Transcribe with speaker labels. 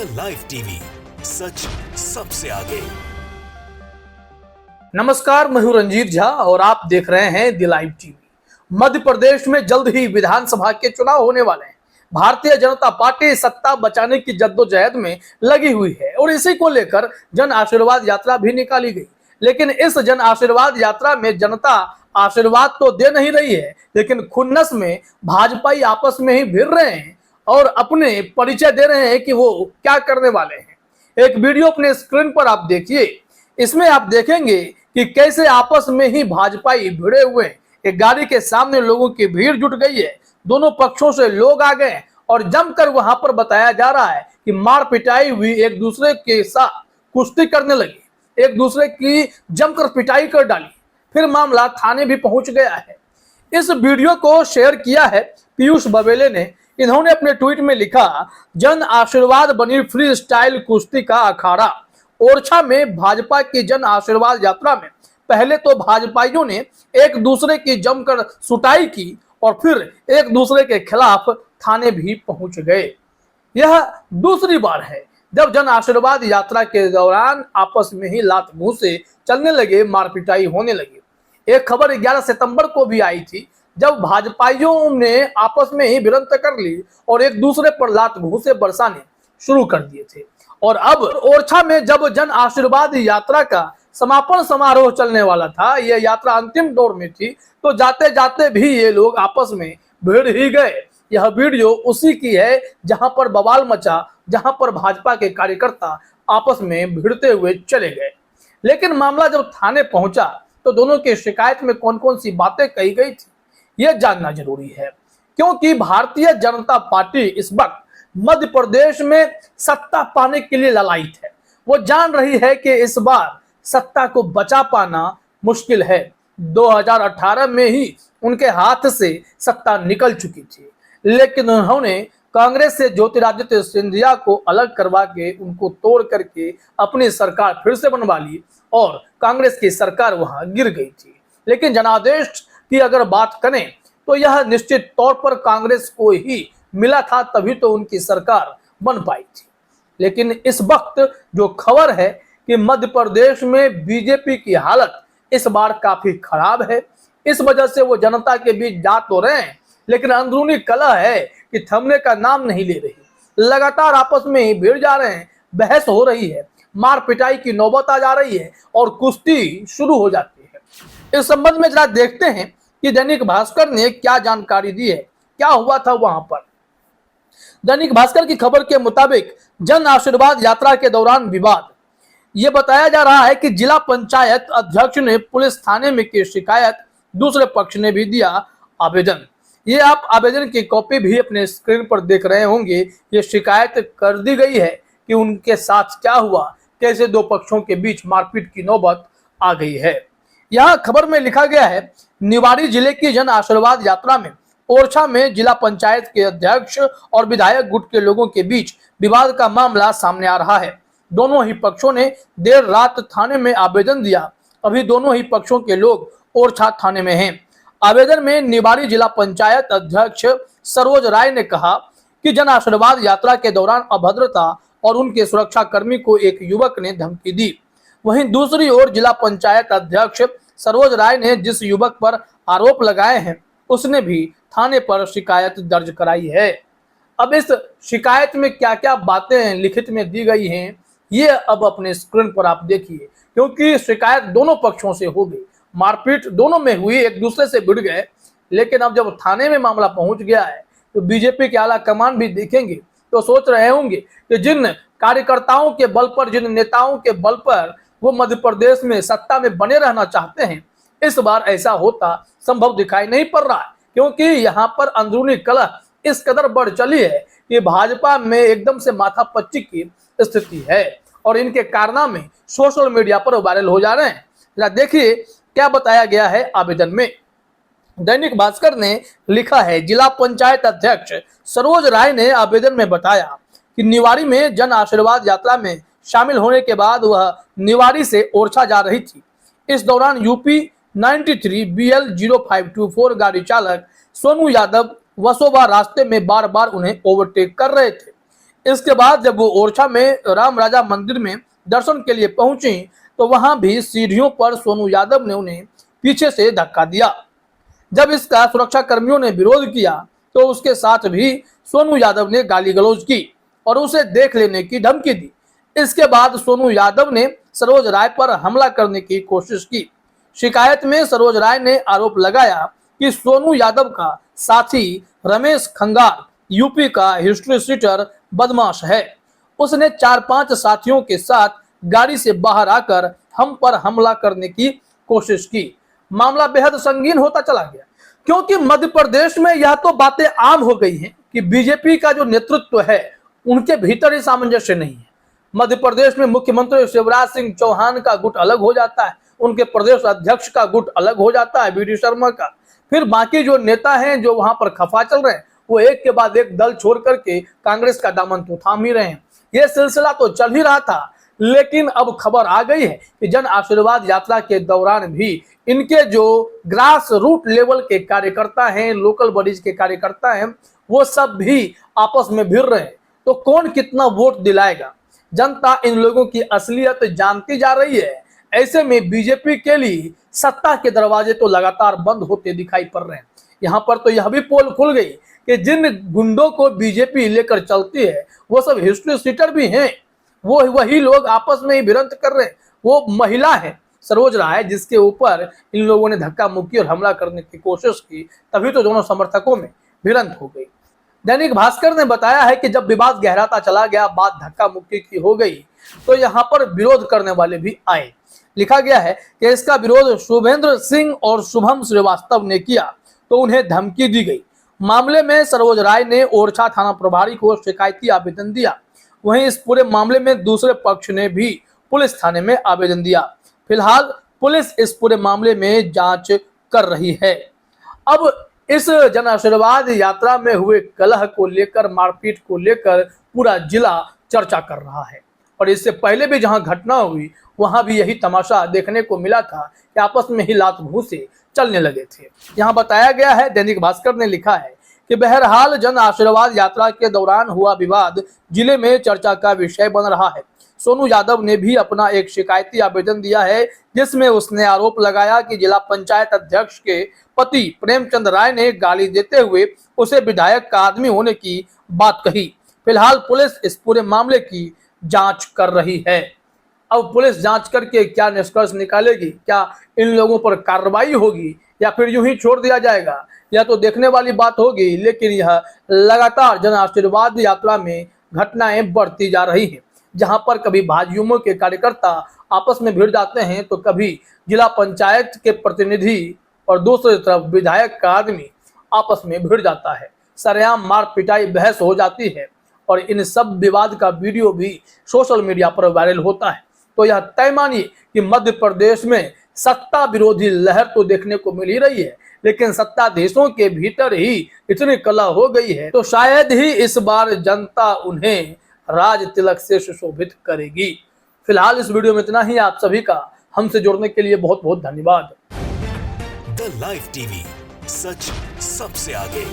Speaker 1: Live TV, सच सबसे आगे।
Speaker 2: नमस्कार, मैं हूं रंजीत झा और आप देख रहे हैं the live TV. Madhya Pradesh में जल्द ही विधानसभा के चुनाव होने वाले हैं। भारतीय जनता पार्टी सत्ता बचाने की जद्दोजहद में लगी हुई है और इसी को लेकर जन आशीर्वाद यात्रा भी निकाली गई। लेकिन इस जन आशीर्वाद यात्रा में जनता आशीर्वाद तो दे नहीं रही है, लेकिन खुन्नस में भाजपाई आपस में ही भिड़ रहे हैं और अपने परिचय दे रहे हैं कि वो क्या करने वाले हैं। एक वीडियो अपने स्क्रीन पर आप देखिए। इसमें आप देखेंगे कि कैसे आपस में ही भाजपाई भिड़े हुए हैं। एक गाड़ी के सामने लोगों की भीड़ जुट गई है। दोनों पक्षों से लोग आ गए और जमकर वहां पर बताया जा रहा है कि मार पिटाई हुई, एक दूसरे के साथ कुश्ती करने लगी, एक दूसरे की जमकर पिटाई कर डाली। फिर मामला थाने भी पहुंच गया है। इस वीडियो को शेयर किया है पीयूष बबेले ने। इन्होंने अपने ट्वीट में लिखा, जन आशीर्वाद बनी फ्री स्टाइल कुश्ती का अखाड़ा। ओरछा में भाजपा की जन आशीर्वाद यात्रा में पहले तो भाजपाइयों ने एक दूसरे की जमकर सुटाई की और फिर एक दूसरे के खिलाफ थाने भी पहुंच गए। यह दूसरी बार है जब जन आशीर्वाद यात्रा के दौरान आपस में ही लात मुंह से चलने लगे, मारपिटाई होने लगी। एक खबर 11 सितंबर को भी आई थी जब भाजपाइयों ने आपस में ही भिड़ंत कर ली और एक दूसरे पर लात घूंसे बरसाने शुरू कर दिए थे। और अब ओरछा में जब जन आशीर्वाद यात्रा का समापन समारोह चलने वाला था, यह यात्रा अंतिम दौर में थी, तो जाते जाते भी ये लोग आपस में भिड़ ही गए। यह वीडियो उसी की है जहां पर बवाल मचा, जहां पर भाजपा के कार्यकर्ता आपस में भिड़ते हुए चले गए। लेकिन मामला जब थाने पहुंचा तो दोनों की शिकायत में कौन कौन सी बातें कही गई थी, यह जानना जरूरी है, क्योंकि भारतीय जनता पार्टी इस वक्त मध्य प्रदेश में सत्ता पाने के लिए ललायित है। वो जान रही है कि इस बार सत्ता को बचा पाना मुश्किल है। 2018 में ही उनके हाथ से सत्ता निकल चुकी थी, लेकिन उन्होंने कांग्रेस से ज्योतिरादित्य सिंधिया को अलग करवा के उनको तोड़ करके अपनी सरकार फिर से बनवा ली और कांग्रेस की सरकार वहां गिर गई थी। लेकिन जनादेश की अगर बात करें तो यह निश्चित तौर पर कांग्रेस को ही मिला था, तभी तो उनकी सरकार बन पाई थी। लेकिन इस वक्त जो खबर है कि मध्य प्रदेश में बीजेपी की हालत इस बार काफी खराब है। इस वजह से वो जनता के बीच जा तो रहे हैं, लेकिन अंदरूनी कलह है कि थमने का नाम नहीं ले रही। लगातार आपस में ही भिड़ जा रहे हैं, बहस हो रही है, मार पिटाई की नौबत आ जा रही है और कुश्ती शुरू हो जाती है। इस संबंध में जरा देखते हैं कि दैनिक भास्कर ने क्या जानकारी दी है, क्या हुआ था वहां पर। दैनिक भास्कर की खबर के मुताबिक जन आशीर्वाद यात्रा के दौरान विवाद। यह बताया जा रहा है कि जिला पंचायत अध्यक्ष ने पुलिस थाने में की शिकायत, दूसरे पक्ष ने भी दिया आवेदन। ये आप आवेदन की कॉपी भी अपने स्क्रीन पर देख रहे होंगे। ये शिकायत कर दी गई है कि उनके साथ क्या हुआ, कैसे दो पक्षों के बीच मारपीट की नौबत आ गई है। यहाँ खबर में लिखा गया है, निवाड़ी जिले की जन आशीर्वाद यात्रा में ओरछा में जिला पंचायत के अध्यक्ष और विधायक गुट के लोगों के बीच विवाद का मामला सामने आ रहा है। दोनों ही पक्षों ने देर रात थाने में आवेदन दिया। अभी दोनों ही पक्षों के लोग ओरछा थाने में हैं। आवेदन में निवाड़ी जिला पंचायत अध्यक्ष सरोज राय ने कहा कि जन आशीर्वाद यात्रा के दौरान अभद्रता और उनके सुरक्षा कर्मी को एक युवक ने धमकी दी। वहीं दूसरी ओर जिला पंचायत अध्यक्ष सरोज राय ने जिस युवक पर आरोप लगाए हैं, उसने भी थाने पर शिकायत दर्ज कराई है। अब इस शिकायत में क्या क्या बातें लिखित में दी गई हैं, ये अब अपने स्क्रीन पर आप देखिए, क्योंकि शिकायत दोनों पक्षों से हो गई, मारपीट दोनों में हुई, एक दूसरे से भिड़ गए। लेकिन अब जब थाने में मामला पहुंच गया है तो बीजेपी के आला कमान भी देखेंगे तो सोच रहे होंगे कि जिन कार्यकर्ताओं के बल पर, जिन नेताओं के बल पर वो मध्य प्रदेश में सत्ता में बने रहना चाहते हैं, इस बार ऐसा होता संभव दिखाई नहीं पड़ रहा है, क्योंकि यहाँ पर अंदरूनी कलह इस कदर बढ़ चली है कि भाजपा में एकदम से माथापच्ची की स्थिति है और इनके कारनामे सोशल मीडिया पर वायरल हो जा रहे हैं। देखिए क्या बताया गया है आवेदन में। दैनिक भास्कर ने लिखा है, जिला पंचायत अध्यक्ष सरोज राय ने आवेदन में बताया कि निवाड़ी में जन आशीर्वाद यात्रा में शामिल होने के बाद वह निवाड़ी से ओरछा जा रही थी। इस दौरान यूपी 93 BL 0524 गाड़ी चालक सोनू यादव वसोबा रास्ते में बार बार उन्हें ओवरटेक कर रहे थे। इसके बाद जब वो ओरछा में राम राजा मंदिर में दर्शन के लिए पहुंची तो वहां भी सीढ़ियों पर सोनू यादव ने उन्हें पीछे से धक्का दिया। जब इसका सुरक्षा कर्मियों ने विरोध किया तो उसके साथ भी सोनू यादव ने गाली गलौज की और उसे देख लेने की धमकी दी। इसके बाद सोनू यादव ने सरोज राय पर हमला करने की कोशिश की। शिकायत में सरोज राय ने आरोप लगाया कि सोनू यादव का साथी रमेश खंगार यूपी का हिस्ट्री सीटर बदमाश है। उसने 4-5 साथियों के साथ गाड़ी से बाहर आकर हम पर हमला करने की कोशिश की। मामला बेहद संगीन होता चला गया क्योंकि मध्य प्रदेश में यह तो बातें आम हो गई हैं कि बीजेपी का जो नेतृत्व है उनके भीतर ही सामंजस्य नहीं है। मध्य प्रदेश में मुख्यमंत्री शिवराज सिंह चौहान का गुट अलग हो जाता है, उनके प्रदेश अध्यक्ष का गुट अलग हो जाता है वी डी शर्मा का, फिर बाकी जो नेता हैं जो वहां पर खफा चल रहे हैं वो एक के बाद एक दल छोड़ करके कांग्रेस का दामन तो थाम ही रहे हैं। ये सिलसिला तो चल ही रहा था, लेकिन अब खबर आ गई है कि जन आशीर्वाद यात्रा के दौरान भी इनके जो ग्रास रूट लेवल के कार्यकर्ता हैं, लोकल बॉडीज के कार्यकर्ता हैं, वो सब भी आपस में भिड़ रहे हैं। तो कौन कितना वोट दिलाएगा, जनता इन लोगों की असलियत जानती जा रही है। ऐसे में बीजेपी के लिए सत्ता के दरवाजे तो लगातार बंद होते दिखाई पड़ रहे हैं। यहाँ पर तो यह भी पोल खुल गई कि जिन गुंडों को बीजेपी लेकर चलती है वो सब हिस्ट्री सीटर भी हैं, वो वही लोग आपस में ही भिड़ंत कर रहे हैं। वो महिला है सरोज राय जिसके ऊपर इन लोगों ने धक्का मुक्की और हमला करने की कोशिश की, तभी तो दोनों समर्थकों में भिड़ंत हो गई। दैनिक भास्कर ने बताया है कि जब विवाद गहराता चला गया, बात धक्का मुक्की की हो गई, तो यहाँ पर विरोध करने वाले भी आए। लिखा गया है कि इसका विरोध शुभेंद्र सिंह और शुभम श्रीवास्तव ने किया तो उन्हें धमकी दी गई। मामले में सरोज राय ने ओरछा थाना प्रभारी को शिकायती आवेदन दिया। वहीं इस पूरे मामले में दूसरे पक्ष ने भी पुलिस थाने में आवेदन दिया। फिलहाल पुलिस इस पूरे मामले में जांच कर रही है। अब इस जन आशीर्वाद यात्रा में हुए कलह को लेकर, मारपीट को लेकर पूरा जिला चर्चा कर रहा है और इससे पहले भी जहां घटना हुई वहां भी यही तमाशा देखने को मिला था कि आपस में ही लात घूंसे चलने लगे थे। यहाँ बताया गया है, दैनिक भास्कर ने लिखा है कि बहरहाल जन आशीर्वाद यात्रा के दौरान हुआ विवाद जिले में चर्चा का विषय बन रहा है। सोनू यादव ने भी अपना एक शिकायती आवेदन दिया है जिसमें उसने आरोप लगाया कि जिला पंचायत अध्यक्ष के पति प्रेमचंद राय ने गाली देते हुए उसे विधायक का आदमी होने की बात कही। फिलहाल पुलिस इस पूरे मामले की जांच कर रही है। अब पुलिस जांच करके क्या निष्कर्ष निकालेगी, क्या इन लोगों पर कार्रवाई होगी या फिर यूं ही छोड़ दिया जाएगा, यह तो देखने वाली बात होगी। लेकिन यह लगातार जन आशीर्वाद यात्रा में घटनाएं बढ़ती जा रही हैं, जहां पर कभी भाजयुमो के कार्यकर्ता आपस में भिड़ जाते हैं तो कभी जिला पंचायत के प्रतिनिधि और दूसरी तरफ विधायक का आदमी आपस में भिड़ जाता है। सरेआम मार पिटाई बहस हो जाती है और इन सब विवाद का वीडियो भी सोशल मीडिया पर वायरल होता है। तो यह तय मानिए कि मध्य प्रदेश में सत्ता विरोधी लहर तो देखने को मिल ही रही है, लेकिन सत्ताधीशों के भीतर ही इतनी कला हो गई है तो शायद ही इस बार जनता उन्हें राज तिलक से सुशोभित करेगी। फिलहाल इस वीडियो में इतना ही। आप सभी का हमसे जुड़ने के लिए बहुत बहुत धन्यवाद।
Speaker 1: द लाइव टीवी, सच सबसे आगे।